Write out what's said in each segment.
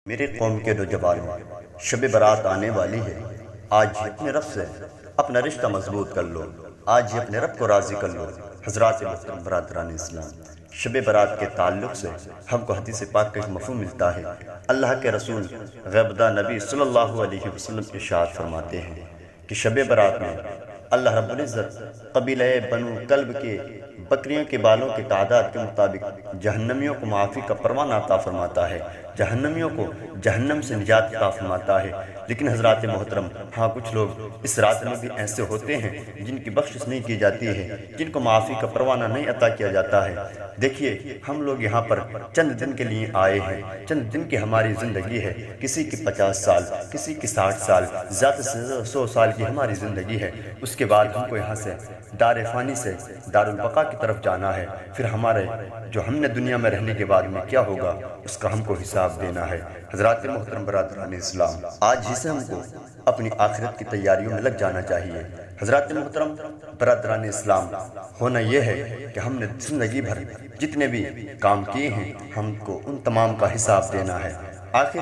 میرے قوم کے نوجوانوں، شب برات آنے والی ہے۔ آج ہی اپنے رب سے اپنا رشتہ مضبوط کر لو، آج ہی اپنے رب کو راضی کر لو۔ حضرات محترم برادران اسلام، شب برات کے تعلق سے ہم کو حدیث پاک کا ایک مفہوم ملتا ہے۔ اللہ کے رسول غیبدہ نبی صلی اللہ علیہ وسلم ارشاد فرماتے ہیں کہ شب برات میں اللہ رب العزت قبیلہ بنو کلب کے بکریوں کے بالوں کی تعداد کے مطابق جہنمیوں کو معافی کا پروانہ عطا فرماتا ہے، جہنمیوں کو جہنم سے نجات عطا فرماتا ہے۔ لیکن حضرات محترم، ہاں کچھ لوگ اس رات میں بھی ایسے ہوتے ہیں جن کی بخشش نہیں کی جاتی ہے، جن کو معافی کا پروانہ نہیں عطا کیا جاتا ہے۔ دیکھیے، ہم لوگ یہاں پر چند دن کے لیے آئے ہیں، چند دن کی ہماری زندگی ہے، کسی کی 50 سال، کسی کی 60 سال، زیادہ سے زیادہ 100 سال کی ہماری زندگی ہے۔ اس کے بعد ہم کو یہاں سے دار فانی سے دار البقا کی طرف جانا ہے۔ پھر ہمارے جو ہم نے دنیا میں رہنے کے بعد میں کیا ہوگا، اس کا ہم کو حساب دینا ہے۔ حضرات محترم برادران اسلام، آج ہی سے ہم کو اپنی آخرت کی تیاریوں میں لگ جانا چاہیے۔ حضرات محترم برادران اسلام، ہونا یہ ہے کہ ہم نے زندگی بھر جتنے بھی کام کیے ہیں، ہم کو ان تمام کا حساب دینا ہے۔ آخر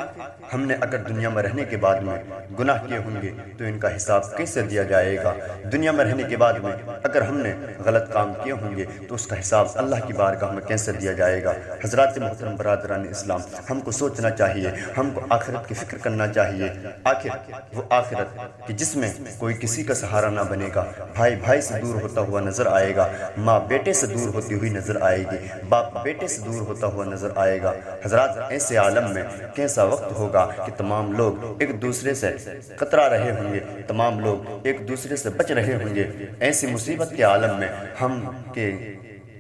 ہم نے اگر دنیا میں رہنے کے بعد میں گناہ کیے ہوں گے تو ان کا حساب کیسے دیا جائے گا؟ دنیا میں رہنے کے بعد میں اگر ہم نے غلط کام کیے ہوں گے تو اس کا حساب اللہ کی بارگاہ میں کیسے دیا جائے گا؟ حضرات محترم برادران اسلام، ہم کو سوچنا چاہیے، ہم کو آخرت کی فکر کرنا چاہیے۔ آخر وہ آخرت کہ جس میں کوئی کسی کا سہارا نہ بنے گا، بھائی بھائی سے دور ہوتا ہوا نظر آئے گا، ماں بیٹے سے دور ہوتی ہوئی نظر آئے گی، باپ بیٹے سے دور ہوتا ہوا نظر آئے گا۔ حضرات، ایسے عالم میں کیسا وقت ہوگا کہ تمام لوگ ایک دوسرے سے کترا رہے ہوں گے، تمام لوگ ایک دوسرے سے بچ رہے ہوں گے۔ ایسی مصیبت کے عالم میں ہم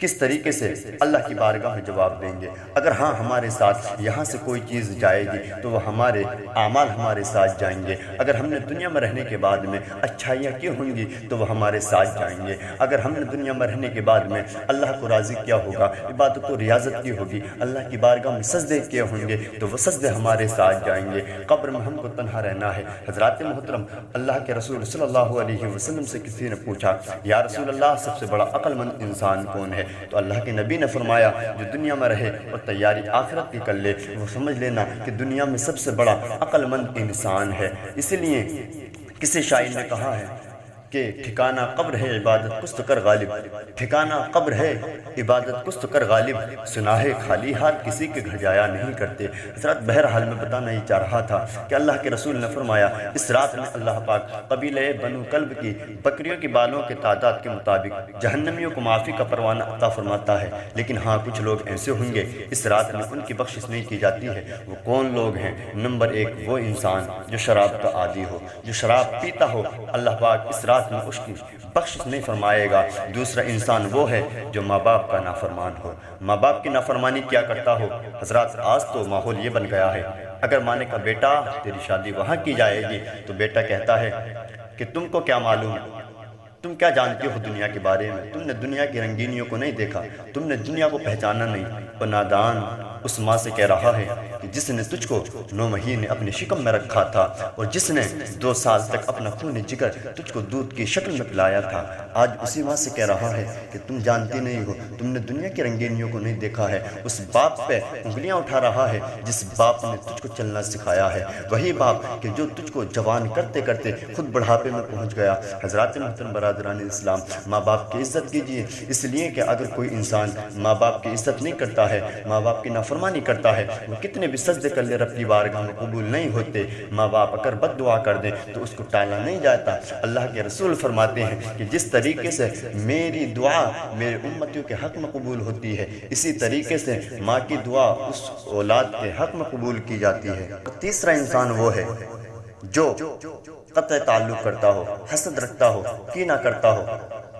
کس طریقے سے اللہ کی بارگاہ میں جواب دیں گے؟ اگر ہاں ہمارے ساتھ یہاں سے کوئی چیز جائے گی تو وہ ہمارے اعمال ہمارے ساتھ جائیں گے۔ اگر ہم نے دنیا میں رہنے کے بعد میں اچھائیاں کی ہوں گی تو وہ ہمارے ساتھ جائیں گے۔ اگر ہم نے دنیا میں رہنے کے بعد میں اللہ کو راضی کیا ہوگا، عبادت و ریاضت کی ہوگی، اللہ کی بارگاہ میں سجدے کیے ہوں گے تو وہ سجدے ہمارے ساتھ جائیں گے۔ قبر میں ہم کو تنہا رہنا ہے۔ حضرات محترم، اللہ کے رسول صلی اللہ علیہ وسلم سے کسی نے پوچھا، یا رسول اللہ، سب سے بڑا عقل مند انسان کون ہے؟ تو اللہ کے نبی نے فرمایا، جو دنیا میں رہے اور تیاری آخرت کی کر لے، وہ سمجھ لینا کہ دنیا میں سب سے بڑا عقل مند انسان ہے۔ اسی لیے کسی شاعر نے کہا ہے کہ ٹھکانہ قبر ہے عبادت کست کر غالب، ٹھکانہ قبر ہے عبادت کست کر غالب، سنا ہے خالی ہاتھ کسی کے گھر جایا نہیں کرتے۔ حضرات، بہرحال میں بتانا ہی چاہ رہا تھا کہ اللہ کے رسول نے فرمایا، اس رات میں اللہ پاک قبیلہ بنو کلب کی بکریوں کے بالوں کے تعداد کے مطابق جہنمیوں کو معافی کا پروانہ عطا فرماتا ہے۔ لیکن ہاں کچھ لوگ ایسے ہوں گے اس رات میں ان کی بخشش نہیں کی جاتی ہے۔ وہ کون لوگ ہیں؟ نمبر 1، وہ انسان جو شراب کا عادی ہو، جو شراب پیتا ہو، اللہ پاک اس رات میں اس کی بخشش نہیں فرمائے گا۔ دوسرا انسان وہ ہے جو ماں باپ کا نافرمان ہو، ماں باپ کی نافرمانی کیا کرتا ہو۔ حضرات، آج تو ماحول یہ بن گیا ہے، اگر ماں نے کہا بیٹا تیری شادی وہاں کی جائے گی تو بیٹا کہتا ہے کہ تم کو کیا معلوم، تم کیا جانتے ہو دنیا کے بارے میں؟ تم نے دنیا کی رنگینیوں کو نہیں دیکھا، تم نے دنیا کو پہچانا نہیں۔ اور نادان اس ماں سے کہہ رہا ہے کہ جس نے تجھ کو 9 مہینے اپنی شکم میں رکھا تھا اور جس نے 2 سال تک اپنا خون جگر تجھ کو دودھ کی شکل میں پلایا تھا، آج اسی ماں سے کہہ رہا ہے کہ تم جانتی نہیں ہو، تم نے دنیا کی رنگینیوں کو نہیں دیکھا ہے۔ اس باپ پہ انگلیاں اٹھا رہا ہے جس باپ نے تجھ کو چلنا سکھایا ہے، وہی باپ کہ جو تجھ کو جوان کرتے کرتے خود بڑھاپے میں پہنچ گیا۔ حضرات محترم برادران اسلام، ماں باپ کی عزت کیجیے، اس لیے کہ اگر کوئی انسان ماں باپ کی عزت نہیں کرتا ہے، ماں باپ کی نافرمانی کرتا ہے، وہ کتنے بھی سجدے کر لے رب کی بارگاہ میں قبول نہیں ہوتے۔ ماں باپ اگر بد دعا کر دیں تو اس کو ٹالا نہیں جاتا۔ اللہ کے رسول فرماتے ہیں کہ جس طریقے سے میری دعا میرے امتیوں کے حق میں قبول ہوتی ہے، اسی طریقے سے ماں کی دعا اس اولاد کے حق میں قبول کی جاتی ہے۔ تیسرا انسان وہ ہے جو قطع تعلق کرتا ہو، حسد رکھتا ہو، کینہ کرتا ہو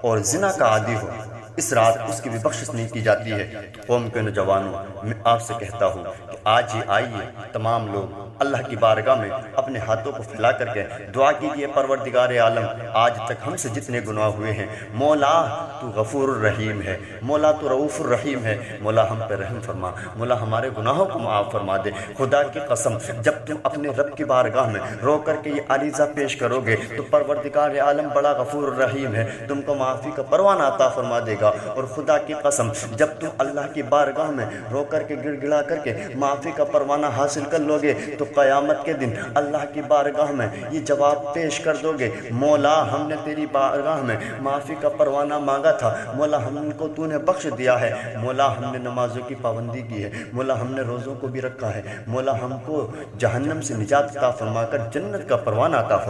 اور زنا کا عادی ہو، اس رات اس کی بھی بخشش نہیں کی جاتی ہے۔ قوم کے نوجوانوں، میں آپ سے کہتا ہوں کہ آج ہی آئیے، تمام لوگ اللہ کی بارگاہ میں اپنے ہاتھوں کو پھیلا کر کے دعا کیجئے، پروردگار عالم آج تک ہم سے جتنے گناہ ہوئے ہیں مولا تو غفور الرحیم ہے، مولا تو رؤوف الرحیم ہے، مولا ہم پہ رحم فرما، مولا ہمارے گناہوں کو معاف فرما دے۔ خدا کی قسم جب تم اپنے رب کی بارگاہ میں رو کر کے یہ عریضہ پیش کرو گے تو پروردگار عالم بڑا غفور الرحیم ہے، تم کو معافی کا پروانہ عطا فرما دے گا۔ اور خدا کی قسم جب تم اللہ کی بارگاہ میں رو کر کے گڑ گڑا کر کے معافی کا پروانہ حاصل کر لو گے تو قیامت کے دن اللہ کی بارگاہ میں یہ جواب پیش کر دو گے، مولا ہم نے تیری بارگاہ میں معافی کا پروانہ مانگا تھا، مولا ہم کو تو نے بخش دیا ہے، مولا ہم نے نمازوں کی پابندی کی ہے، مولا ہم نے روزوں کو بھی رکھا ہے، مولا ہم کو جہنم سے نجات عطا فرما کر جنت کا پروانہ عطا فرما۔